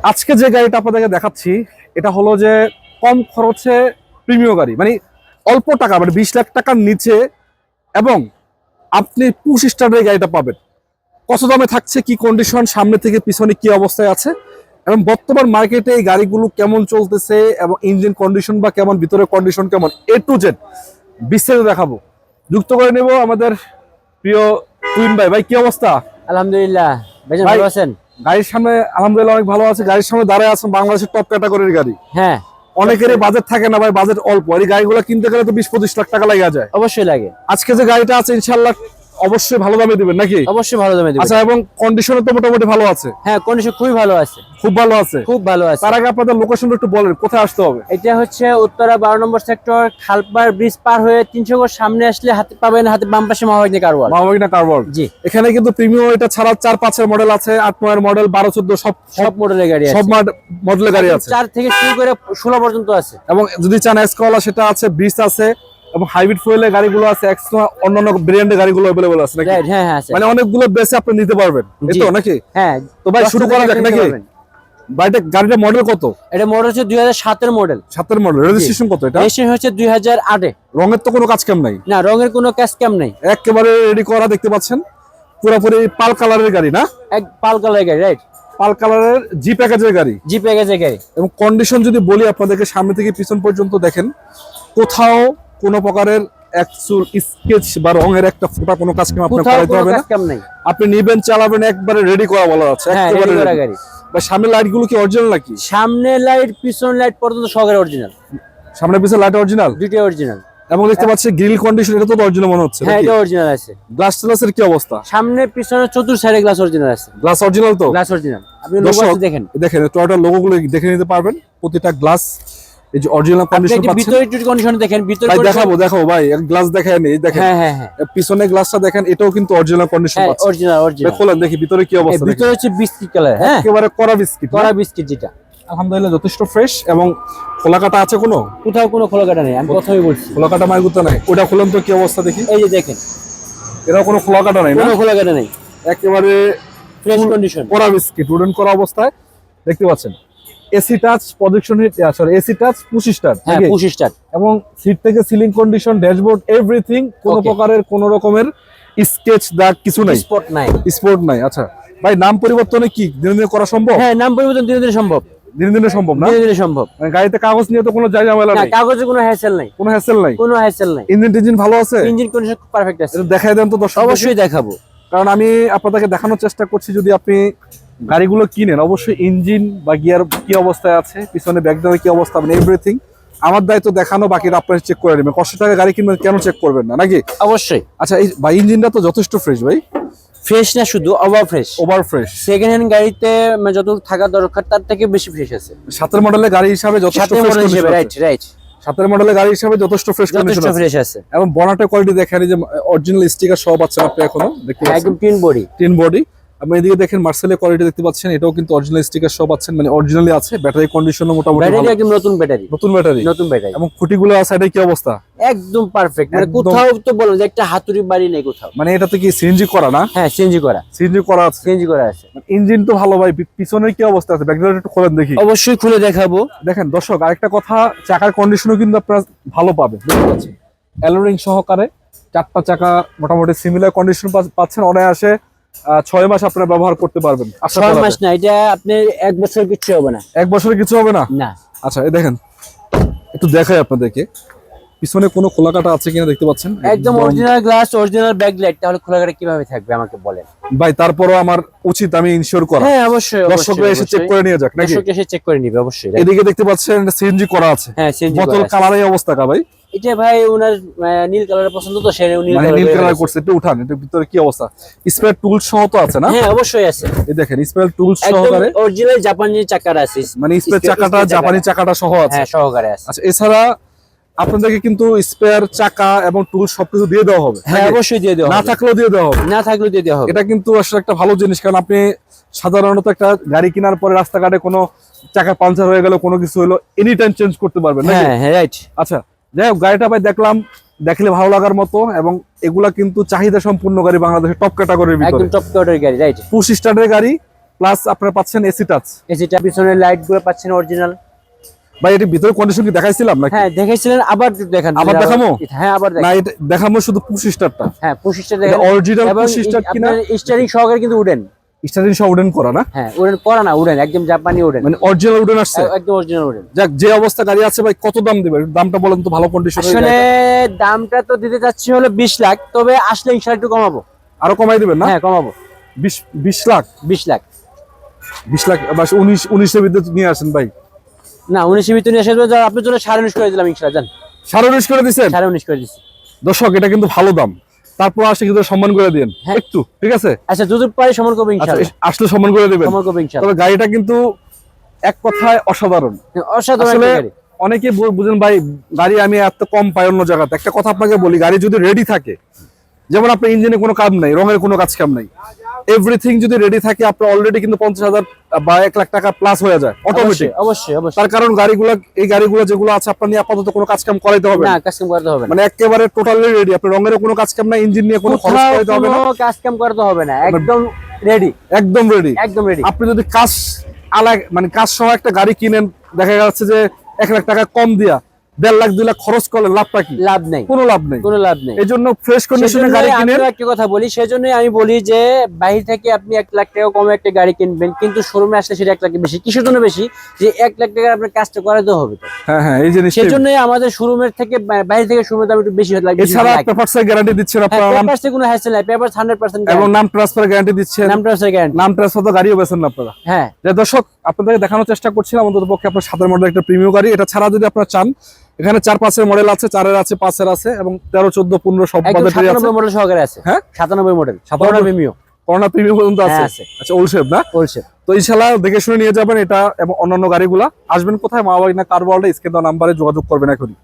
আজকে যে গাড়িটা আপনাদেরকে দেখাচ্ছি এটা হলো যে কম খরচে প্রিমিয়াম গাড়ি, মানে অল্প টাকা, মানে 20 লাখ টাকার নিচে, এবং আপনি পুশ স্টার্টের গাড়িটা পাবেন। কত দামে থাকছে, কি কন্ডিশন, সামনে থেকে পিছনে কি অবস্থায় আছে, এবং বর্তমান মার্কেটে এই গাড়িগুলো কেমন চলতেছে, এবং ইঞ্জিন কন্ডিশন বা কেমন, ভিতরের কন্ডিশন কেমন, এ টু জেড বিস্তারিত দেখাবো। যুক্ত করে নেব আমাদের প্রিয় তুহিন ভাই। ভাই কি অবস্থা? আলহামদুলিল্লাহ। ভাইজান ভাই, ভালো আছেন? গাড়ির সামনে আলহামদুলিল্লাহ অনেক ভালো আছে। গাড়ির সামনে দাঁড়ায় আছেন বাংলাদেশের টপ ক্যাটাগরির গাড়ি। হ্যাঁ, অনেকেরই বাজেট থাকে না ভাই, বাজেট অল্প, এই গাড়িগুলো কিনতে গেলে তো 20-25 লাখ টাকা লেগে যায়। অবশ্যই লাগে। আজকে যে গাড়িটা আছে ইনশাআল্লাহ অবশ্যই ভালো দামে দিবেন নাকি? অবশ্যই ভালো দামে দিবেন। আচ্ছা, এবং কন্ডিশনও তো মোটামুটি ভালো আছে? হ্যাঁ, কন্ডিশন খুবই ভালো আছে। খুব ভালো আছে? খুব ভালো আছে। তার আগে আপনাদের লোকেশনটা একটু বলেন, কোথায় আসতে হবে? এটা হচ্ছে উত্তরা 12 নম্বর সেক্টর, খালপাড় ব্রিজ পার হয়ে 300 গজ সামনে আসলে হাতে পাবেন, হাতে বাম পাশে মহাবাগনি কার ওয়াল। মহাবাগনি কার ওয়াল। জি। এখানে কিন্তু প্রিমিয়াম এটা ছাড়া 4-5 এর মডেল আছে, 8-9 এর মডেল, 12-14 সব মডেলের গাড়ি আছে। সব মডেলের গাড়ি আছে। 4 থেকে শুরু করে 16 পর্যন্ত আছে। এবং যদি চান এসকলা সেটা আছে, ব্রিজ আছে, এবং হাইব্রিড ফুয়েলের গাড়িগুলো আছে, এক্সট্রা অন্যান্য ব্র্যান্ডের গাড়িগুলো अवेलेबल আছে নাকি? রাইট, হ্যাঁ হ্যাঁ আছে। মানে অনেকগুলো বেসে আপনি নিতে পারবেন, এই তো নাকি? হ্যাঁ। তো ভাই শুরু করা যাক নাকি? গাড়িটা মডেল কত? এটা মডেল হচ্ছে 2007 এর মডেল। 7 এর মডেল। রেজিস্ট্রেশন কত এটা? রেজিস্ট্রেশন হচ্ছে 2008 এ। রঙের তো কোনো কাজ কাম নাই? না, রঙের কোনো কাজ কাম নাই। একেবারে রেডি করা দেখতে পাচ্ছেন, পুরোপুরি পাল কালারের গাড়ি না? এক পাল কালারের গাড়ি, রাইট। পাল কালারের জি প্যাকেজের গাড়ি। জি প্যাকেজের গাড়ি। এবং কন্ডিশন যদি বলি আপনাদেরকে, সামনে থেকে পিছন পর্যন্ত দেখেন, কোথাও কোনো প্রকারের একচুল স্কেচ বা রঙের একটা ফোঁটা কোনো কাজ কাম আপনার করাইতে হবে না। আপনি নিবেন, চালাবেন, একবারে রেডি করা বলা আছে। একেবারে রেডি করা গাড়ি। বা সামনের লাইট গুলো কি অরিজিনাল নাকি? সামনে লাইট, পিছন লাইট পর্যন্ত সহকারে অরিজিনাল। সামনে পিছনে লাইট অরিজিনাল? দুটোই অরিজিনাল। এবং দেখতে পাচ্ছি গ্রিল কন্ডিশন, এটা তো অরিজিনাল মনে হচ্ছে। হ্যাঁ, এটা অরিজিনাল আছে। গ্লাস গ্লাসের কি অবস্থা? সামনে পিছনে চতুর্থ সাইডে গ্লাস অরিজিনাল আছে। গ্লাস অরিজিনাল তো? Glass original. আপনি লোগো দেখেন, দেখেন টয়োটার লোগো গুলো দেখে নিতে পারবেন, প্রতিটা গ্লাস এই যে অরিজিনাল কন্ডিশন পাচ্ছেন। ভিতরে একটু কন্ডিশন দেখেন, ভিতরে ভাই দেখাবো ভাই, এক গ্লাস দেখেন, এই দেখেন। হ্যাঁ হ্যাঁ হ্যাঁ, পিছনে গ্লাসটা দেখেন, এটাও কিন্তু অরিজিনাল কন্ডিশন পাচ্ছেন। অরিজিনাল। খোলেন দেখি ভিতরে কি অবস্থা। ভিতরে হচ্ছে বিস্কিট কালার। হ্যাঁ, একেবারে কড়া বিস্কিট। কড়া বিস্কিট যেটা আলহামদুলিল্লাহ যথেষ্ট ফ্রেশ। এবং খোলা কাটা আছে কোনো? কোথাও কোনো খোলা কাটা নেই, আমি প্রথমেই বলছি। খোলা কাটা মাইগুতা নাই? ওটা খুলেন তো, কি অবস্থা দেখি। এই যে দেখেন, এরা কোনো খোলা কাটা নাই না? কোনো খোলা কাটা নেই, একেবারে ফ্রেশ কন্ডিশন। কড়া বিস্কিট, উডেন করা অবস্থায় দেখতে পাচ্ছেন। AC touch projection hit, sorry AC touch push start. হ্যাঁ, পুশ স্টার্ট। এবং সিট থেকে সিলিং কন্ডিশন, ড্যাশবোর্ড, এভরিথিং, কোনো প্রকারের কোনো রকমের স্কেচ দাগ কিছু নাই, স্পট নাই। স্পট নাই। আচ্ছা ভাই, নাম পরিবর্তনে কি দিনে দিনে করা সম্ভব? হ্যাঁ, নাম পরিবর্তন দিনে দিনে সম্ভব। দিনে দিনে সম্ভব না? দিনে দিনে সম্ভব। মানে গাড়িতে কাগজ নিয়ে তো কোনো ঝামেলা না, নাই? কাগজে কোনো হ্যাসেল নাই। কোনো হ্যাসেল নাই? কোনো হ্যাসেল নাই। ইঞ্জিন ভালো আছে? ইঞ্জিন কন্ডিশন পারফেক্ট আছে। এটা দেখাই দেন তো দর্শক। অবশ্যই দেখাবো, কারণ আমি আপনাদেরকে দেখানোর চেষ্টা করছি, যদি আপনি গাড়িগুলো কিনেন অবশ্যই ইঞ্জিন বা গিয়ার কি অবস্থায় আছে, পিছনে ব্যাকডাউনে কি অবস্থা, মানে এভরিথিং আমার দায়িত্ব দেখানো, বাকিটা আপনারা চেক করে নেবেন। কষ্ট টাকা গাড়ি কিনবেন, কেন চেক করবেন না নাকি? অবশ্যই। আচ্ছা, এই ভাই ইঞ্জিনটা তো যথেষ্ট ফ্রেশ ভাই। ফ্রেশ না, শুধু over fresh. Over fresh. Second hand গাড়িতে যতটুকু থাকা দরকার তার থেকে বেশি ফ্রেশ আছে। 7 মডেলের গাড়ি হিসাবে যথেষ্ট ফ্রেশ কন্ডিশন। রাইট। 7 মডেলের গাড়ি হিসাবে যথেষ্ট ফ্রেশ কন্ডিশন আছে। এবং বনেটের কোয়ালিটি দেখেন, এই যে অরিজিনাল স্টিকার সহ পাচ্ছেন আপনি এখনো দেখতে পাচ্ছেন, একদম টিন বডি। আপনি এদিকে দেখেন মার্সেলের কোয়ালিটি দেখতে পাচ্ছেন, এটাও কিন্তু অরিজিনাল স্টিকার সহ পাচ্ছেন, মানে অরিজিনালি আছে। ব্যাটারি কন্ডিশনও মোটামুটি ভালো। ব্যাটারি একদম নতুন ব্যাটারি। নতুন ব্যাটারি। এবং খুঁটিগুলো আছে, এটা কি অবস্থা? একদম পারফেক্ট। মানে কোথাও তো বলেন যে একটা হাতুড়ি বাড়ি নেই কোথাও। মানে এটাতে কি সিএনজি করা না? হ্যাঁ, সিএনজি করা। সিএনজি করা আছে। ইঞ্জিন তো ভালো ভাই। পিছনের কি অবস্থা আছে? ব্যাকগ্রাউন্ড একটু খোলেন দেখি। অবশ্যই খুলে দেখাবো। দেখেন দর্শক, আরেকটা কথা, চাকার কন্ডিশনও কিন্তু আপনারা ভালো পাবেন, দেখতে পাচ্ছেন। অ্যালোরিং সহকারে 4টা চাকা মোটামুটি সিমিলার কন্ডিশন পাচ্ছেন। অনায়াসে 6 মাস আপনারা ব্যবহার করতে পারবেন। 6 মাস না, এটা আপনি 1 বছর কিছু হবে না। 1 বছরে কিছু হবে না? না। আচ্ছা, এই দেখেন, একটু দেখাই আপনাদেরকে পিছনে কোনো খোলা কাটা আছে কিনা, দেখতে পাচ্ছেন একদম অরিজিনাল গ্লাস, অরিজিনাল ব্যাকলাইট। তাহলে খোলা কাটা কিভাবে থাকবে আমাকে বলেন ভাই? তারপরও আমার উচিত আমি ইনশিওর করা। হ্যাঁ, অবশ্যই। দর্শকরা এসে চেক করে নিয়ে যাক নাকি? দর্শকরা এসে চেক করে নিবে অবশ্যই। এদিকে দেখতে পাচ্ছেন সিএনজি করা আছে। হ্যাঁ, সিএনজি করা আছে। বোতল কালারের অবস্থা কা ভাই? এটা ভাই ওনার নীল কালারের পছন্দ, তো সে নীল কালার করছে। একটু উঠান, এটার ভিতরে কি অবস্থা? স্পেয়ার টুলস সহ তো আছে না? হ্যাঁ, অবশ্যই আছে। এই দেখেন স্পেয়ার টুলস একদম সহকারে, অরিজিনাল জাপানি চাকা আছে। মানে স্পেয়ার চাকাটা, জাপানি চাকাটা সহ আছে। হ্যাঁ, সহকারে আছে। আচ্ছা, এছাড়া আপনাদেরকে কিন্তু স্পেয়ার চাকা এবং টুলস সবকিছু দিয়ে দেওয়া হবে। হ্যাঁ, অবশ্যই দিয়ে দেওয়া হবে। না থাকলেও দিয়ে দেওয়া হবে। না থাকলেও দিয়ে দেওয়া হবে। এটা কিন্তু আসলে একটা ভালো জিনিস, কারণ আপনি সাধারণত একটা গাড়ি কেনার পরে রাস্তাঘাটে কোনো চাকা পাঞ্চার হয়ে গেল, কোনো কিছু হলো, এনি টাইম চেঞ্জ করতে পারবেন। হ্যাঁ হ্যাঁ, রাইট। আচ্ছা, যাই হোক, গাড়িটা ভাই দেখলাম, দেখলে ভালো লাগার মতো। এবং এগুলা কিন্তু চাহিদা সম্পূর্ণ গাড়ি, বাংলাদেশের টপ ক্যাটাগরির ভিতরে, একদম টপ ক্যাটাগরির গাড়ি। রাইট। পুশ স্টার্টের গাড়ি, প্লাস আপনারা পাচ্ছেন এসি টাচ। এসিটা পিছনের লাইট গুলো পাচ্ছেন অরিজিনাল। ভাই এটি ভিতরে কন্ডিশন কি দেখাইছিলাম নাকি? হ্যাঁ দেখেছিলেন, আবার দেখান। আবার দেখামো? হ্যাঁ আবার না দেখান। এটা দেখামো শুধু পুশ স্টারটা। হ্যাঁ পুশিটা দেখেন, অরিজিনাল এবং পুশ স্টার কিনা? আপনার স্টিয়ারিং সহকারে কিন্তু উডেন। স্টারিং সহ উডেন করা না? হ্যাঁ উডেন করা না, উডেন একদম জাপানি উডেন, মানে অরিজিনাল উডেন আসছে। একদম অরিজিনাল উডেন। যাক, যে অবস্থা গাড়ি আছে ভাই, কত দাম দিবেন? দামটা বলেন তো, ভালো কন্ডিশনের। আসলে দামটা তো দিতে চাচ্ছি হলো 20 লাখ, তবে আসলে ইনশাআল্লাহ একটু কমাবো। আরো কমাই দিবেন না? হ্যাঁ কমাবো। 20 লাখ? 20 লাখ 20 লাখ বাস 19 এর ভিতরে নিয়ে আসেন ভাই। না 19 ভিতরে এসে আপনার জন্য 19.5 করে দিলাম ইনশাআল্লাহ। জান 19.5 করে দিচ্ছেন? 19.5 করে দিচ্ছি। দর্শক এটা কিন্তু ভালো দাম, তারপর আসলে কিন্তু সম্মান করে দিন হ্যাঁ। একটু, ঠিক আছে? আচ্ছা যদি পারি সমান করবো আচ্ছা, ইনশাআল্লাহ। আসলে সম্মান করে দিবেন। সমান করবো ইনশাআল্লাহ। তবে গাড়িটা কিন্তু এক কথায় অসাধারণ। অসাধারণ আসলে একটা গাড়ি। অনেকে বুঝেন ভাই, গাড়ি আমি এত কম পাই অন্য জায়গাতে। একটা কথা আপনাকে বলি, গাড়ি যদি রেডি থাকে, যেমন আপনার ইঞ্জিনে কোনো কাজ নাই, রঙের কোনো কাজ কাম নাই, এভরিথিং যদি রেডি থাকে, আপনার অলরেডি কিন্তু 50,000 বা 1 লাখ টাকা প্লাস হয়ে যায় অটোমেটিক। অবশ্যই অবশ্যই। তার কারণ এই গাড়িগুলো যেগুলো আছে, আপনার নিয়ে আপাতত কোনো কাজ কাম করাইতে হবে না না। কাজ কাম করতে হবে না, মানে একেবারে টোটালি রেডি। আপনার রঙের কোনো কাজ কাম নাই, ইঞ্জিন নিয়ে কোনো খরচ কোথাও করাইতে হবে না, কোনো কাজ কাম করতে হবে না, একদম রেডি, একদম রেডি। একদম রেডি। আপনি যদি কাজ মানে কাজ সহ একটা গাড়ি কিনেন, দেখা যাচ্ছে যে 1 লাখ টাকা কম দিয়া 1.5 লাখ 2 লাখ খরচ করলে লাভটা কি? লাভ নেই, কোনো লাভ নেই। কোনো লাভ নেই। এই জন্য ফ্রেশ কন্ডিশনে গাড়ি কিনেন। আমি একটা কথা বলি, সেজন্যই আমি বলি যে বাইরে থেকে আপনি 1 লাখ টাকা কমে একটা গাড়ি কিনবেন, কিন্তু শোরুমে আসলে সেটা 1 লাখ বেশি। কিসের জন্য বেশি? যে 1 লাখ টাকা আপনার কাজটা করাতে হবে তো। হ্যাঁ হ্যাঁ, এই জিনিস। সেজন্যই আমাদের শোরুমের থেকে বাইরে থেকে শোরুমের দাম একটু বেশি লাগে। এছাড়া পেপারসের গ্যারান্টি দিচ্ছেন আপনারা, পেপারসে কোনো হ্যাসেল নাই, পেপারস 100% এবং নাম ট্রান্সফার গ্যারান্টি দিচ্ছেন। নাম ট্রান্সফার গ্যারান্টি। নাম ট্রান্সফার তো গাড়িও বেচেন না আপনারা। হ্যাঁ যে দর্শক, আপনাদেরকে দেখানোর চেষ্টা করছিলাম অন্তত পক্ষে আপনার 7 মডেল একটা প্রিমিয়াম গাড়ি। এটা ছাড়া যদি আপনারা চান, এখানে 4-5 মডেল আছে, 4 আছে, 5 আছে, এবং 13, 14, 15 সব একদম বাজেটেরই আছে। 97 মডেল সহকারে আছে। হ্যাঁ 97 মডেল, 97 প্রিমিয়াম, করোনা প্রিমিয়াম পর্যন্ত আছে। হ্যাঁ, আছে। আচ্ছা, ওল শেপ না? বলছে। তো ইনশাআল্লাহ দেখে শুনে নিয়ে যাবেন এটা এবং অন্যান্য গাড়িগুলা। আসবেন কোথায়? মা বাড়ি না কার ওয়ার্ল্ডে, স্ক্রিনে দেওয়া নাম্বারে যোগাযোগ করবেন এখনই।